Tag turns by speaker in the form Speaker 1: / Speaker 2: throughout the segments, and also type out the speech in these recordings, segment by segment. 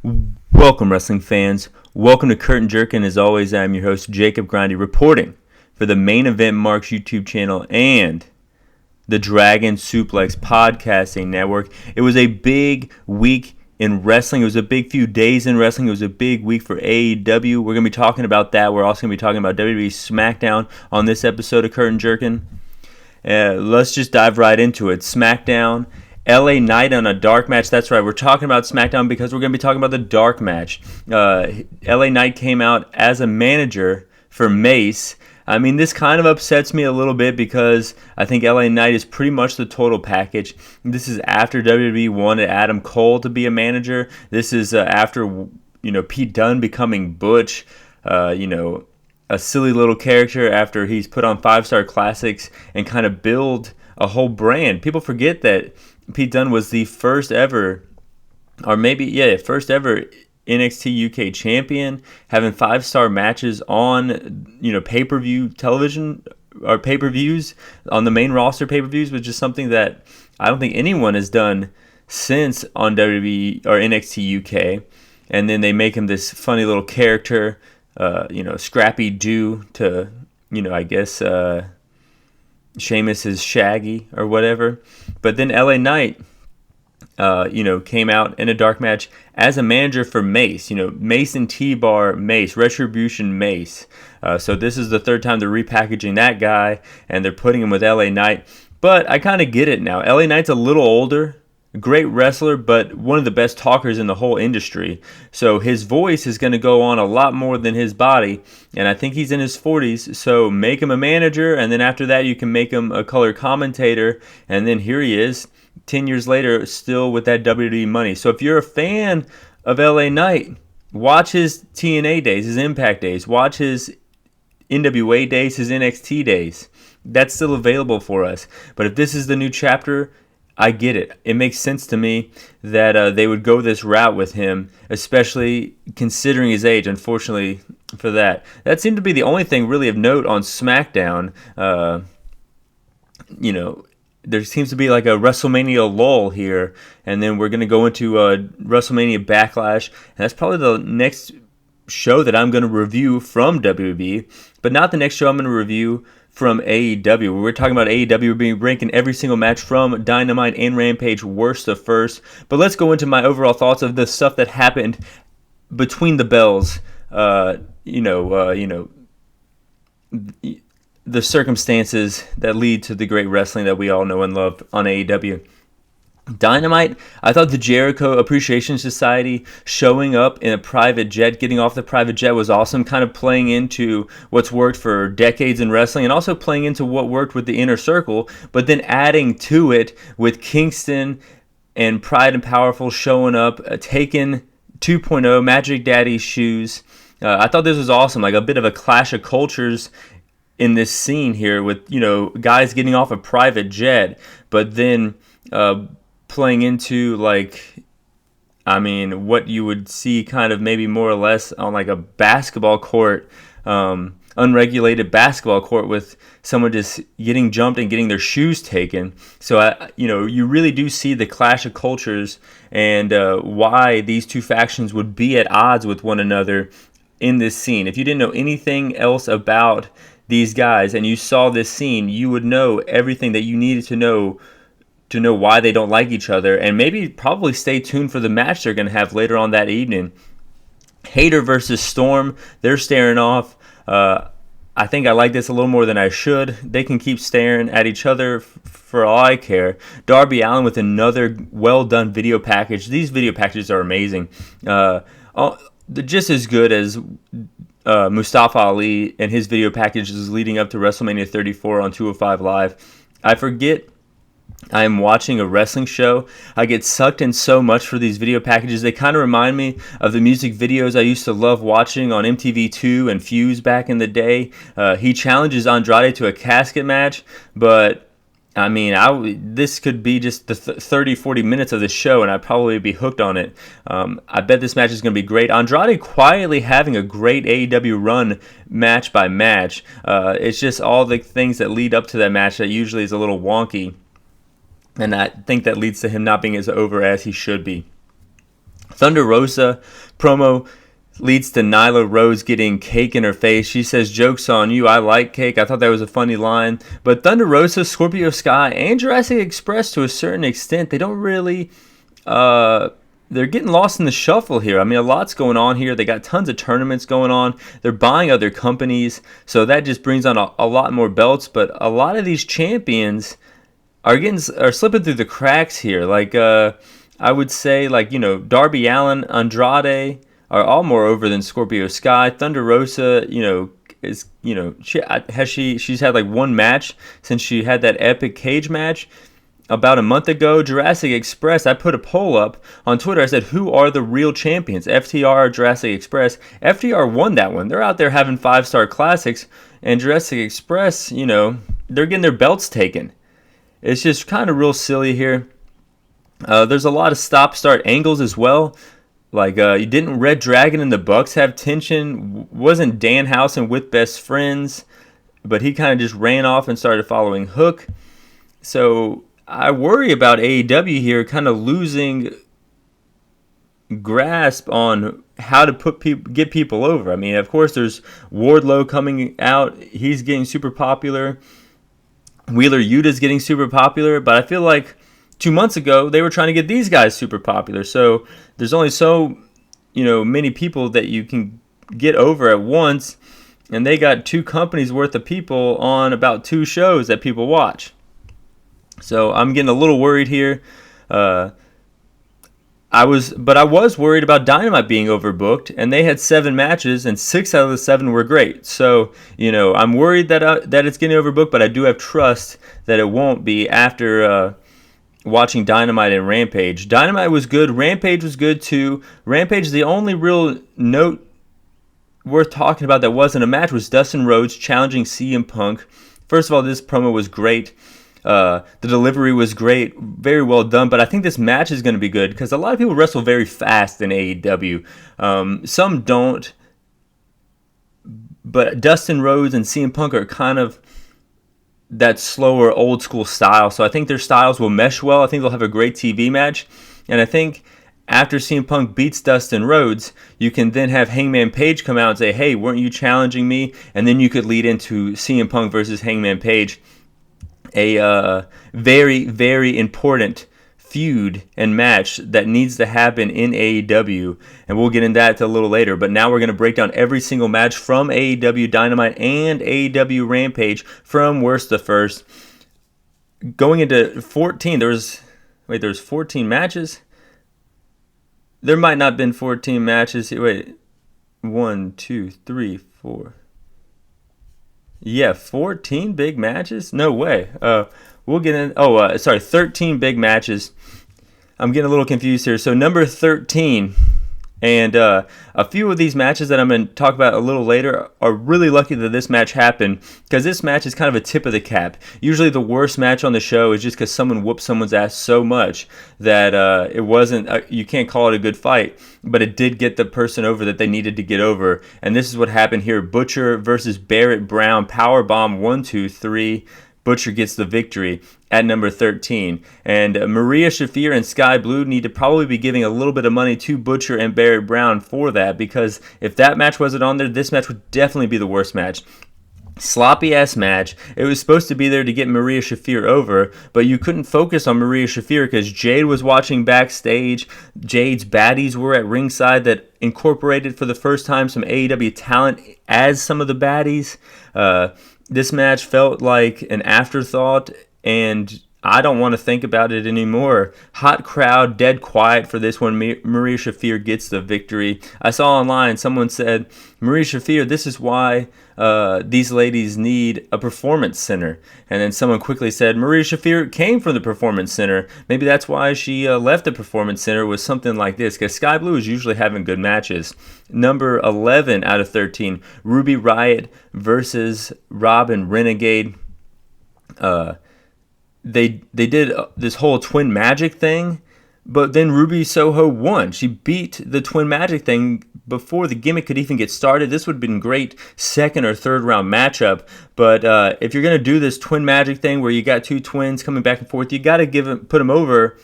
Speaker 1: Welcome, wrestling fans. Welcome to Curtain Jerkin. As always, I'm your host, Jacob Grondy, reporting for the Main Event Marks YouTube channel and the Dragon Suplex Podcasting Network. It was a big week in wrestling. It was a big few days in wrestling. It was a big week for AEW. We're going to be talking about that. We're also going to be talking about WWE Smackdown on this episode of Curtain Jerkin. Let's just dive right into it. Smackdown. LA Knight on a dark match. That's right. We're talking about SmackDown because we're going to be talking about the dark match. LA Knight came out as a manager for Mace. I mean, this kind of upsets me a little bit because I think LA Knight is pretty much the total package. This is after WWE wanted Adam Cole to be a manager. This is after Pete Dunne becoming Butch. A silly little character after he's put on 5-star classics and kind of build a whole brand. People forget that Pete Dunne was the first ever NXT UK champion, having 5-star matches on pay-per-view television or pay-per-views on the main roster pay-per-views, which is something that I don't think anyone has done since on WWE or NXT UK. And then they make him this funny little character, Scrappy Doo to I guess Sheamus is Shaggy or whatever. But then LA Knight came out in a dark match as a manager for Mace. Mace and T-Bar Mace, Retribution Mace. So this is the third time they're repackaging that guy and they're putting him with LA Knight. But I kind of get it now. LA Knight's a little older. Great wrestler, but one of the best talkers in the whole industry. So his voice is going to go on a lot more than his body, and I think he's in his 40s, so make him a manager, and then after that you can make him a color commentator, and then here he is, 10 years later, still with that WWE money. So if you're a fan of LA Knight, watch his TNA days, his Impact days, watch his NWA days, his NXT days. That's still available for us. But if this is the new chapter, I get it. It makes sense to me that they would go this route with him, especially considering his age, unfortunately, for that. That seemed to be the only thing really of note on SmackDown. There seems to be like a WrestleMania lull here, and then we're going to go into WrestleMania Backlash, and that's probably the next show that I'm going to review from WWE, but not the next show I'm going to review from AEW. We're talking about AEW being ranking every single match from Dynaimte and Rampage worst to first. But let's go into my overall thoughts of the stuff that happened between the bells. The circumstances that lead to the great wrestling that we all know and love on AEW. Dynamite, I thought the Jericho Appreciation Society showing up in a private jet, getting off the private jet was awesome, kind of playing into what's worked for decades in wrestling and also playing into what worked with the Inner Circle, but then adding to it with Kingston and Pride and Powerful showing up, taking 2.0 Magic Daddy's shoes. I thought this was awesome, like a bit of a clash of cultures in this scene here with, guys getting off a private jet, but then playing into what you would see kind of maybe more or less on like a basketball court, unregulated basketball court with someone just getting jumped and getting their shoes taken. So you really do see the clash of cultures and why these two factions would be at odds with one another in this scene. If you didn't know anything else about these guys and you saw this scene, you would know everything that you needed to know why they don't like each other, and maybe probably stay tuned for the match they're going to have later on that evening. Hayter versus Storm, they're staring off. I think I like this a little more than I should. They can keep staring at each other for all I care. Darby Allin with another well-done video package. These video packages are amazing. Just as good as Mustafa Ali and his video packages leading up to WrestleMania 34 on 205 Live. I forget I am watching a wrestling show. I get sucked in so much for these video packages. They kind of remind me of the music videos I used to love watching on MTV2 and Fuse back in the day. He challenges Andrade to a casket match, but this could be just the 30, 40 minutes of the show, and I'd probably be hooked on it. I bet this match is going to be great. Andrade quietly having a great AEW run match by match. It's just all the things that lead up to that match that usually is a little wonky. And I think that leads to him not being as over as he should be. Thunder Rosa promo leads to Nyla Rose getting cake in her face. She says, "Joke's on you, I like cake." I thought that was a funny line. But Thunder Rosa, Scorpio Sky, and Jurassic Express to a certain extent, they don't really... they're getting lost in the shuffle here. I mean, a lot's going on here. They got tons of tournaments going on. They're buying other companies. So that just brings on a lot more belts. But a lot of these champions are slipping through the cracks here. Like, I would say, like, Darby Allin, Andrade are all more over than Scorpio Sky. Thunder Rosa, she's had like one match since she had that epic cage match about a month ago. Jurassic Express, I put a poll up on Twitter. I said, who are the real champions, FTR or Jurassic Express? FTR won that one. They're out there having 5-star classics, and Jurassic Express, they're getting their belts taken. It's just kind of real silly here. There's a lot of stop-start angles as well. Like, didn't Red Dragon and the Bucks have tension? Wasn't Danhausen with Best Friends? But he kind of just ran off and started following Hook. So I worry about AEW here kind of losing grasp on how to get people over. I mean, of course, there's Wardlow coming out. He's getting super popular. Wheeler Yuta's getting super popular. But I feel like 2 months ago, they were trying to get these guys super popular. So there's only so, many people that you can get over at once. And they got 2 companies worth of people on about 2 shows that people watch. So I'm getting a little worried here. I was worried about Dynamite being overbooked, and they had 7 matches, and 6 out of the 7 were great. So, I'm worried that it's getting overbooked, but I do have trust that it won't be after watching Dynamite and Rampage. Dynamite was good. Rampage was good too. Rampage, the only real note worth talking about that wasn't a match was Dustin Rhodes challenging CM Punk. First of all, this promo was great. The delivery was great, very well done, but I think this match is going to be good because a lot of people wrestle very fast in AEW. Some don't, but Dustin Rhodes and CM Punk are kind of that slower, old school style, so I think their styles will mesh well. I think they'll have a great TV match, and I think after CM Punk beats Dustin Rhodes, you can then have Hangman Page come out and say, "Hey, weren't you challenging me?" And then you could lead into CM Punk versus Hangman Page. A very, very important feud and match that needs to happen in AEW, and we'll get into that a little later. But now we're going to break down every single match from AEW Dynamite and AEW Rampage from worst to first. Going into 14, there's 14 matches? There might not have been 14 matches. Wait, 1, 2, 3, 4... Yeah, 14 big matches? No way. We'll get in. 13 big matches. I'm getting a little confused here. So number 13, and a few of these matches that I'm going to talk about a little later are really lucky that this match happened because this match is kind of a tip of the cap. Usually the worst match on the show is just because someone whooped someone's ass so much that it wasn't. You can't call it a good fight, but it did get the person over that they needed to get over. And this is what happened here. Butcher versus Barrett Brown. Powerbomb 1, 2, 3. Butcher gets the victory at number 13. And Maria Shafir and Sky Blue need to probably be giving a little bit of money to Butcher and Barrett Brown for that, because if that match wasn't on there, this match would definitely be the worst match. Sloppy ass match. It was supposed to be there to get Maria Shafir over, but you couldn't focus on Maria Shafir because Jade was watching backstage. Jade's baddies were at ringside that incorporated for the first time some AEW talent as some of the baddies. This match felt like an afterthought, and I don't want to think about it anymore. Hot crowd, dead quiet for this one. Maria Shafir gets the victory. I saw online someone said, Maria Shafir, this is why these ladies need a performance center. And then someone quickly said, Maria Shafir came from the performance center. Maybe that's why she left the performance center, was something like this, because Sky Blue is usually having good matches. Number 11 out of 13, Ruby Riott versus Robin Renegade. They did this whole Twin Magic thing, but then Ruby Soho won. She beat the Twin Magic thing before the gimmick could even get started. This would have been great second or third round matchup, but if you're going to do this Twin Magic thing where you got 2 twins coming back and forth, you got to put them over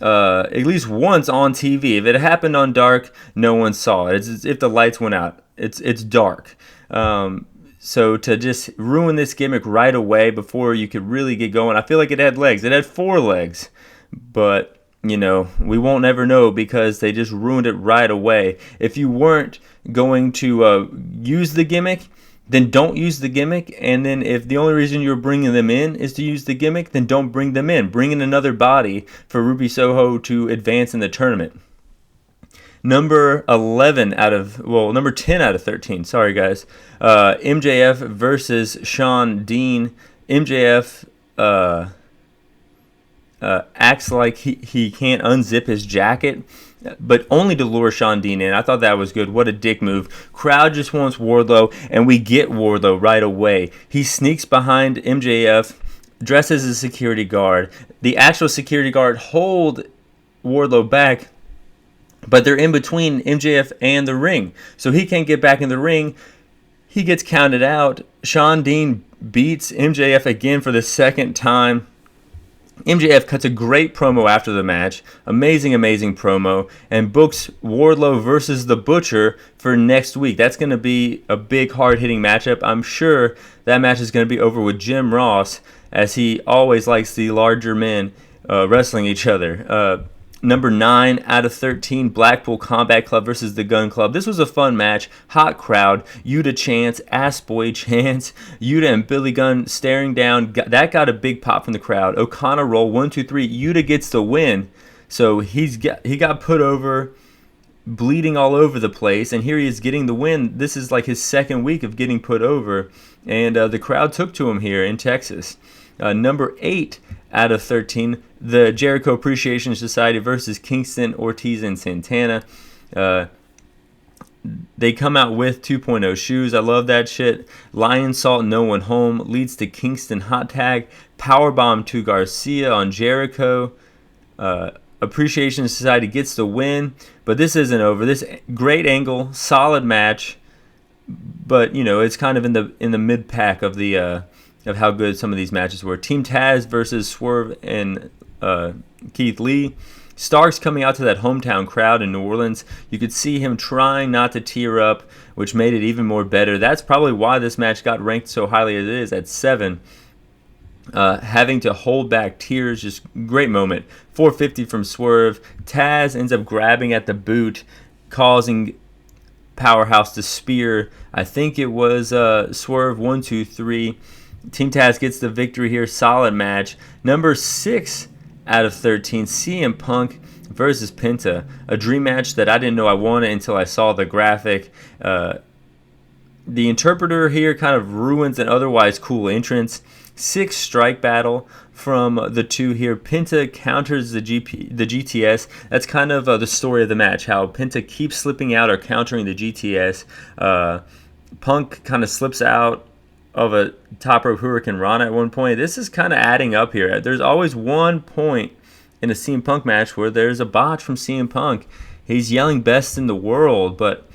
Speaker 1: at least once on TV. If it happened on dark, no one saw it. It's as if the lights went out. It's dark. So to just ruin this gimmick right away before you could really get going, I feel like it had legs. It had 4 legs, but we won't ever know because they just ruined it right away. If you weren't going to use the gimmick, then don't use the gimmick. And then if the only reason you're bringing them in is to use the gimmick, then don't bring them in. Bring in another body for Ruby Soho to advance in the tournament. Number 10 out of 13. Sorry, guys. MJF versus Shawn Dean. MJF acts like he can't unzip his jacket, but only to lure Shawn Dean in. I thought that was good. What a dick move. Crowd just wants Wardlow, and we get Wardlow right away. He sneaks behind MJF, dresses as a security guard. The actual security guard hold Wardlow back, but they're in between MJF and the ring, so he can't get back in the ring. He gets counted out. Shawn Dean beats MJF again for the second time. MJF cuts a great promo after the match, amazing promo, and books Wardlow versus The Butcher for next week. That's going to be a big, hard-hitting matchup. I'm sure that match is going to be over with Jim Ross, as he always likes the larger men wrestling each other. Number 9 out of 13, Blackpool Combat Club versus the Gun Club. This was a fun match. Hot crowd. Yuta chants, Ass Boy chants. Yuta and Billy Gunn staring down. That got a big pop from the crowd. O'Connor roll, 1, 2, 3. Yuta gets the win. So he got put over, bleeding all over the place, and here he is getting the win. This is like his second week of getting put over, and the crowd took to him here in Texas. Number 8 out of 13, the Jericho Appreciation Society versus Kingston, Ortiz, and Santana. They come out with 2.0 shoes. I love that shit. Lion Salt, No One Home leads to Kingston hot tag. Powerbomb to Garcia on Jericho. Appreciation Society gets the win, but this isn't over. This great angle, solid match, but it's kind of in the mid pack of the of how good some of these matches were. Team Taz versus Swerve and Keith Lee. Starks coming out to that hometown crowd in New Orleans. You could see him trying not to tear up, which made it even more better. That's probably why this match got ranked so highly as it is at 7. Having to hold back tears, just great moment. 450 from Swerve. Taz ends up grabbing at the boot, causing Powerhouse to spear. I think it was Swerve. 1, 2, 3. Team Taz gets the victory here. Solid match. Number 6 out of 13, CM Punk versus Penta. A dream match that I didn't know I wanted until I saw the graphic. The interpreter here kind of ruins an otherwise cool entrance. 6 strike battle from the two here. Penta counters the GTS. That's kind of the story of the match, how Penta keeps slipping out or countering the GTS. Punk kind of slips out of a top rope Hurricane Rana at one point. This is kind of adding up here. There's always one point in a CM Punk match where there's a botch from CM Punk. He's yelling best in the world, but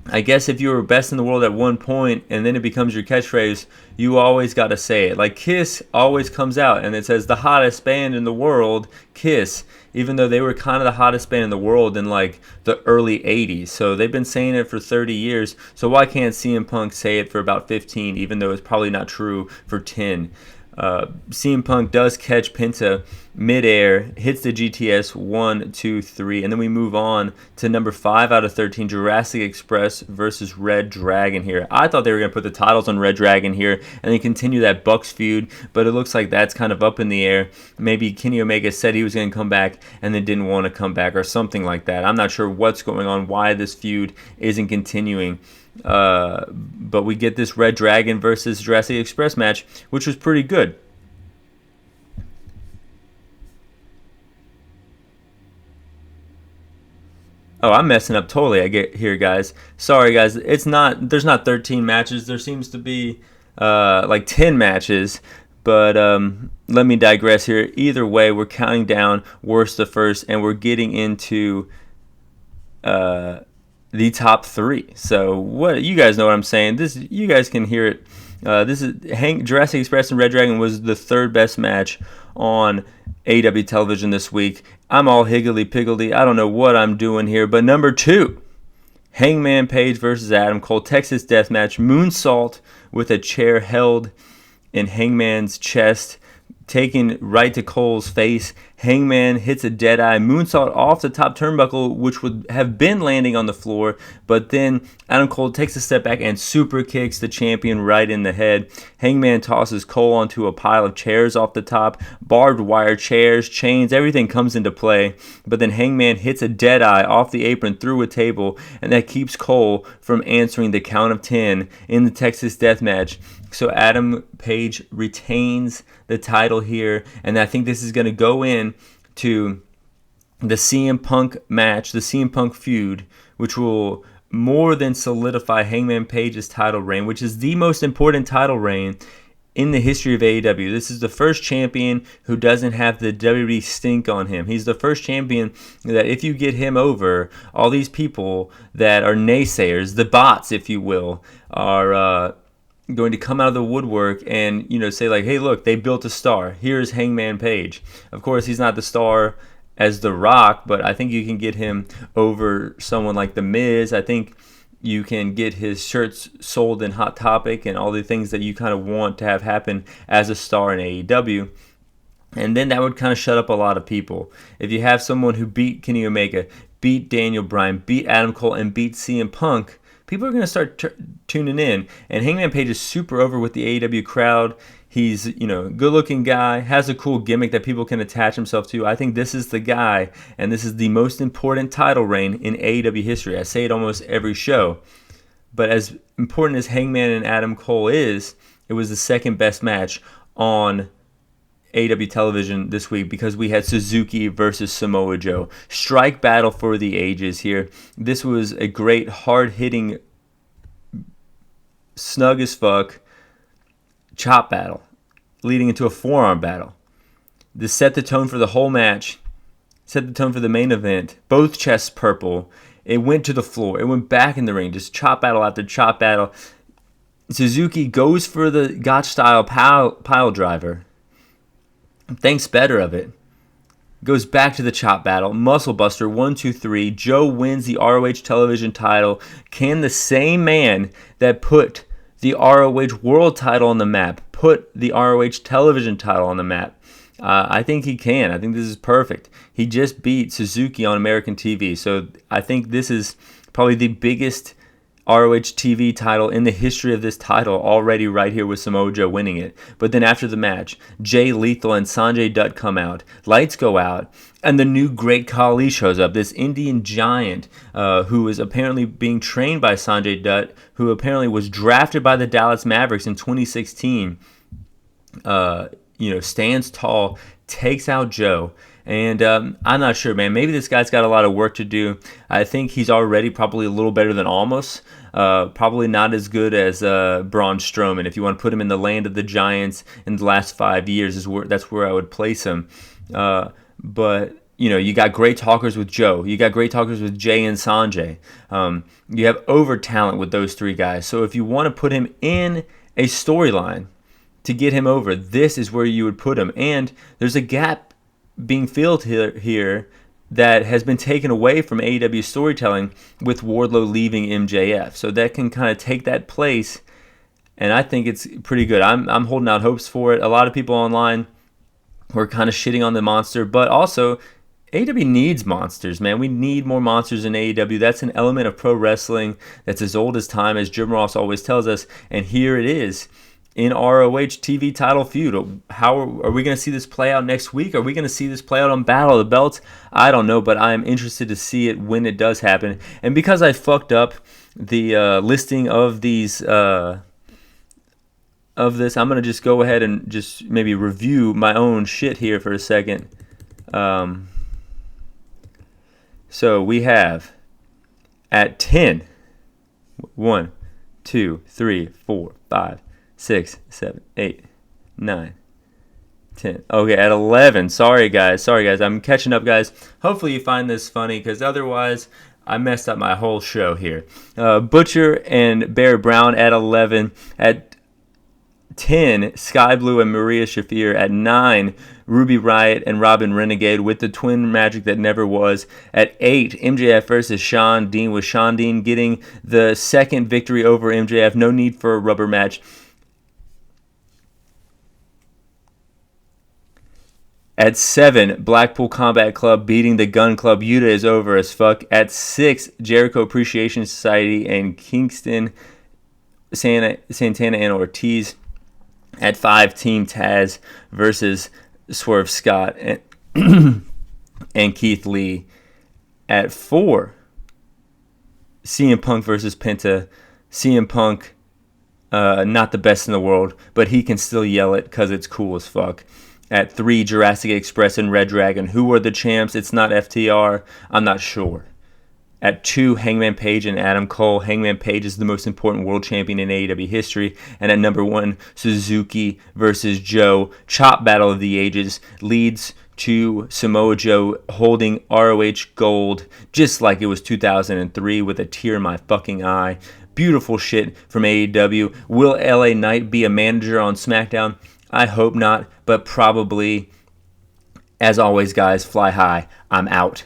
Speaker 1: I guess if you were best in the world at one point and then it becomes your catchphrase, you always got to say it. Like Kiss always comes out and it says the hottest band in the world, Kiss, even though they were kind of the hottest band in the world in like the early 80s. So they've been saying it for 30 years. So why can't CM Punk say it for about 15, even though it's probably not true for 10? CM Punk does catch Penta midair, hits the GTS 1, 2, 3, and then we move on to number 5 out of 13, Jurassic Express versus Red Dragon here. I thought they were going to put the titles on Red Dragon here and then continue that Bucks feud, but it looks like that's kind of up in the air. Maybe Kenny Omega said he was going to come back and then didn't want to come back or something like that. I'm not sure what's going on, why this feud isn't continuing. But we get this Red Dragon versus Jurassic Express match, which was pretty good. Oh, I'm messing up totally. I get here, guys. Sorry, guys. There's not 13 matches. There seems to be like 10 matches. But let me digress here. Either way, we're counting down worst to first, and we're getting into the top 3. So what you guys know what I'm saying. This you guys can hear it. This is Jurassic Express and Red Dragon was the 3rd best match on AEW television this week. I'm all higgledy-piggledy. I don't know what I'm doing here. But number 2, Hangman Page versus Adam Cole. Texas Deathmatch. Moonsault with a chair held in Hangman's chest, taken right to Cole's face. Hangman hits a deadeye moonsault off the top turnbuckle, which would have been landing on the floor, but then Adam Cole takes a step back and super kicks the champion right in the head. Hangman tosses Cole onto a pile of chairs off the top, barbed wire chairs, chains, everything comes into play, but then Hangman hits a deadeye off the apron through a table, and that keeps Cole from answering the count of 10 in the Texas Deathmatch. So Adam Page retains the title here, and I think this is going to go in to the CM Punk match, the CM Punk feud, which will more than solidify Hangman Page's title reign, which is the most important title reign in the history of AEW. This is the first champion who doesn't have the WWE stink on him. He's the first champion that if you get him over, all these people that are naysayers, the bots, if you will, are going to come out of the woodwork and, say like, hey, look, they built a star. Here's Hangman Page. Of course, he's not the star as The Rock, but I think you can get him over someone like The Miz. I think you can get his shirts sold in Hot Topic and all the things that you kind of want to have happen as a star in AEW. And then that would kind of shut up a lot of people. If you have someone who beat Kenny Omega, beat Daniel Bryan, beat Adam Cole, and beat CM Punk, people are going to start tuning in. And Hangman Page is super over with the AEW crowd. He's, a good-looking guy, has a cool gimmick that people can attach himself to. I think this is the guy, and this is the most important title reign in AEW history. I say it almost every show. But as important as Hangman and Adam Cole is, it was the second best match on AEW television this week because we had Suzuki versus Samoa Joe. Strike battle for the ages here. This was a great, hard-hitting, snug as fuck chop battle leading into a forearm battle. This set the tone for the whole match, set the tone for the main event. Both chests purple. It went to the floor. It went back in the ring. Just chop battle after chop battle. Suzuki goes for the Gotch-style pile driver. Thinks better of it. Goes back to the chop battle. Muscle Buster, 1, 2, 3. Joe wins the ROH television title. Can the same man that put the ROH world title on the map put the ROH television title on the map? I think he can. I think this is perfect. He just beat Suzuki on American TV. So I think this is probably the biggest ROH TV title in the history of this title already right here with Samoa Joe winning it. But then after the match, Jay Lethal and Sanjay Dutt come out. Lights go out. And the new Great Khali shows up. This Indian giant who is apparently being trained by Sanjay Dutt, who apparently was drafted by the Dallas Mavericks in 2016. Stands tall, takes out Joe. And I'm not sure, man. Maybe this guy's got a lot of work to do. I think he's already probably a little better than Almost. Probably not as good as Braun Strowman. If you want to put him in the land of the giants in the last 5 years, that's where I would place him. But you got great talkers with Joe. You got great talkers with Jay and Sanjay. You have over talent with those three guys. So if you want to put him in a storyline to get him over, this is where you would put him. And there's a gap being filled here that has been taken away from AEW storytelling with Wardlow leaving MJF. So that can kind of take that place, and I think it's pretty good. I'm holding out hopes for it. A lot of people online were kind of shitting on the monster, but also AEW needs monsters, man. We need more monsters in AEW. That's an element of pro wrestling that's as old as time, as Jim Ross always tells us, and here it is. In ROH TV title feud. How are we going to see this play out next week? Are we going to see this play out on Battle of the Belts? I don't know, but I am interested to see it when it does happen. And because I fucked up the listing of these of this, I'm going to just go ahead and just maybe review my own shit here for a second. So we have at 10, 1, 2, 3, 4, 5, 6, 7, 8, 9, 10. Okay, at 11. Sorry, guys. I'm catching up, guys. Hopefully you find this funny, because otherwise I messed up my whole show here. Butcher and Bear Brown at 11. At 10, Sky Blue and Maria Shafir. At 9, Ruby Riott and Robin Renegade with the twin magic that never was. At 8, MJF versus Sean Dean, with Sean Dean getting the second victory over MJF. No need for a rubber match. At 7, Blackpool Combat Club beating the Gun Club. Yuta is over as fuck. At 6, Jericho Appreciation Society and Kingston, Santana and Ortiz. At 5, Team Taz versus Swerve Scott and Keith Lee. At 4, CM Punk versus Penta. CM Punk, not the best in the world, but he can still yell it because it's cool as fuck. At 3, Jurassic Express and Red Dragon. Who are the champs? It's not FTR. I'm not sure. At 2, Hangman Page and Adam Cole. Hangman Page is the most important world champion in AEW history. And at number 1, Suzuki versus Joe. Chop Battle of the Ages leads to Samoa Joe holding ROH gold just like it was 2003 with a tear in my fucking eye. Beautiful shit from AEW. Will LA Knight be a manager on SmackDown? I hope not, but probably. As always, guys, fly high. I'm out.